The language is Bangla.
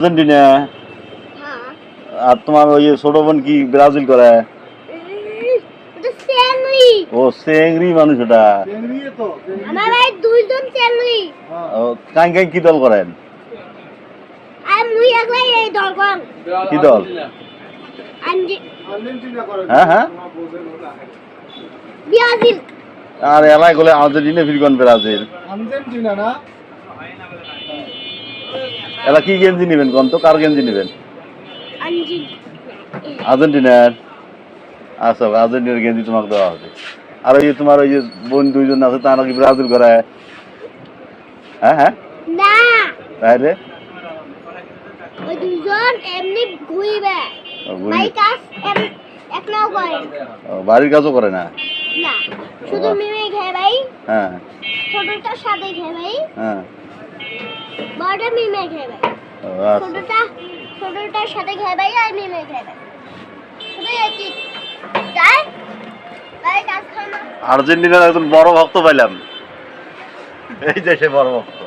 আর্জেন্টিনা। আর তোমার ওই ছোট বোন কি ব্রাজিল করে? ও চেংড়ি মানুষ ওটা। কাই কাই কি দল করেন? কি দল? হ্যাঁ হ্যাঁ আর এলাই গলে আর্জেন্টিনা ফিরগন ব্রাজিল এলা কি গেঞ্জি নিবেন কোন তো কার গেঞ্জি নিবেন? আর্জেন্টিনার। আচ্ছা আর্জেন্টিনার গেঞ্জি তোমাকে দেওয়া হবে। আর ওই যে তোমার ওই যে বোন দুইজন আছে তারা কি ব্রাজিল করে? হ্যাঁ হ্যাঁ না তাইলে ওই দুজন এমনি ঘুরবে ভাই কাজ একলাও করে বাড়ির কাজও করে না? না শুধু মিমে খায় ভাই। হ্যাঁ ছোটটার সাথে খায় ভাই। হ্যাঁ বড়টা মিমে খায় ভাই। আচ্ছা ছোটটার সাথে খায় ভাই আর মিমে খায় ভাই। শুধু একই তাই ভাই কাজ খায় না। আর্জেন্টিনার একজন বড় ভক্ত পাইলাম, এই যে সে বড় ভক্ত।